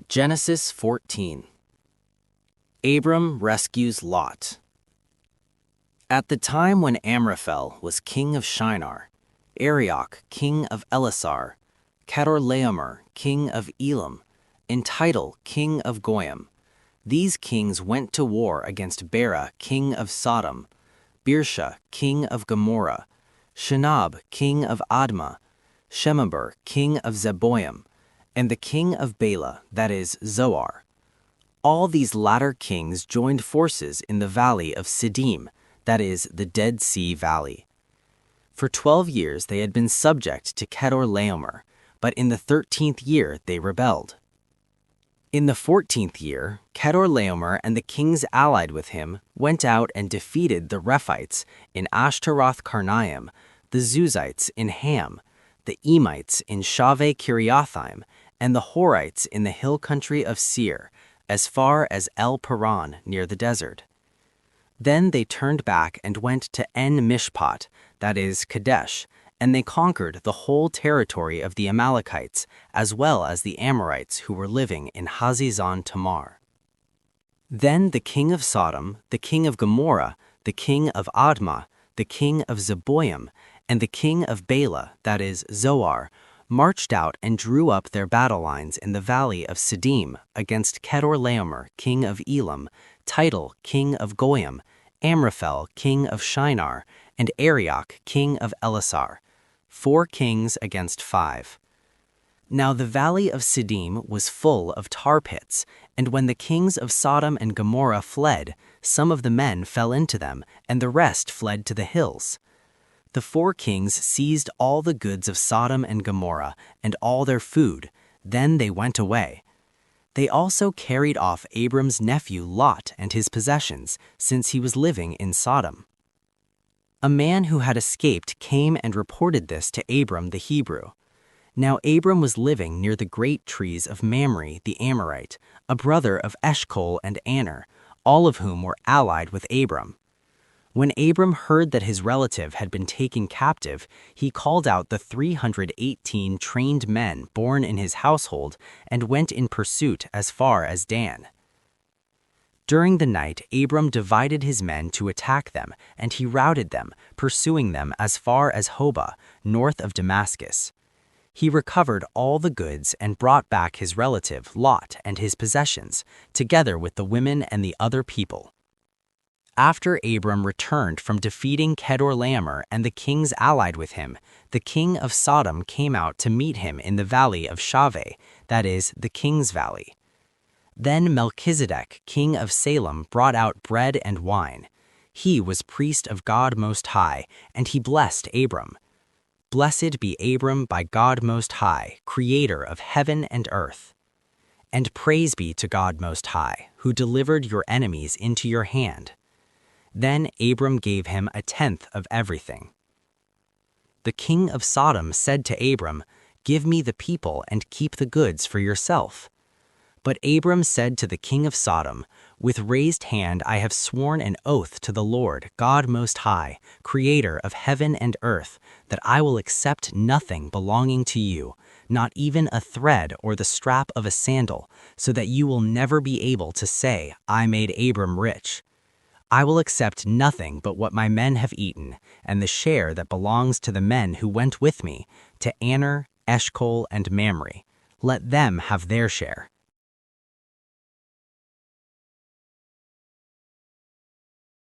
Genesis 14. Abram rescues Lot. At the time when Amraphel was king of Shinar, Arioch king of Elasar, Chedorlaomer king of Elam, and Tidal king of Goyim, these kings went to war against Bera king of Sodom, Birsha king of Gomorrah, Shinab king of Admah, Shemeber king of Zeboim, and the king of Bela, that is, Zoar. All these latter kings joined forces in the valley of Siddim, that is, the Dead Sea Valley. For 12 years they had been subject to Chedorlaomer, but in the 13th year they rebelled. In the 14th year, Chedorlaomer and the kings allied with him went out and defeated the Rephites in Ashtaroth-Karnaim, the Zuzites in Ham, the Emites in Shaveh-Kiriathaim, and the Horites in the hill country of Seir, as far as El Paran near the desert. Then they turned back and went to En-Mishpat, that is, Kadesh, and they conquered the whole territory of the Amalekites, as well as the Amorites who were living in Hazezon Tamar. Then the king of Sodom, the king of Gomorrah, the king of Admah, the king of Zeboim, and the king of Bela, that is, Zoar, marched out and drew up their battle lines in the valley of Siddim against Chedorlaomer, king of Elam, Tidal, king of Goyim, Amraphel, king of Shinar, and Arioch, king of Elasar, 4 kings against 5. Now the valley of Siddim was full of tar pits, and when the kings of Sodom and Gomorrah fled, some of the men fell into them, and the rest fled to the hills. The 4 kings seized all the goods of Sodom and Gomorrah and all their food. Then they went away. They also carried off Abram's nephew Lot and his possessions, since he was living in Sodom. A man who had escaped came and reported this to Abram the Hebrew. Now Abram was living near the great trees of Mamre the Amorite, a brother of Eshcol and Aner, all of whom were allied with Abram. When Abram heard that his relative had been taken captive, he called out the 318 trained men born in his household and went in pursuit as far as Dan. During the night, Abram divided his men to attack them, and he routed them, pursuing them as far as Hobah, north of Damascus. He recovered all the goods and brought back his relative Lot and his possessions, together with the women and the other people. After Abram returned from defeating Chedorlaomer and the kings allied with him, the king of Sodom came out to meet him in the valley of Shaveh, that is, the king's valley. Then Melchizedek, king of Salem, brought out bread and wine. He was priest of God Most High, and he blessed Abram. Blessed be Abram by God Most High, creator of heaven and earth. And praise be to God Most High, who delivered your enemies into your hand. Then Abram gave him 1/10 of everything. The king of Sodom said to Abram, "Give me the people and keep the goods for yourself." But Abram said to the king of Sodom, "With raised hand I have sworn an oath to the Lord, God Most High, creator of heaven and earth, that I will accept nothing belonging to you, not even a thread or the strap of a sandal, so that you will never be able to say, 'I made Abram rich.' I will accept nothing but what my men have eaten, and the share that belongs to the men who went with me, to Aner, Eshcol, and Mamre. Let them have their share."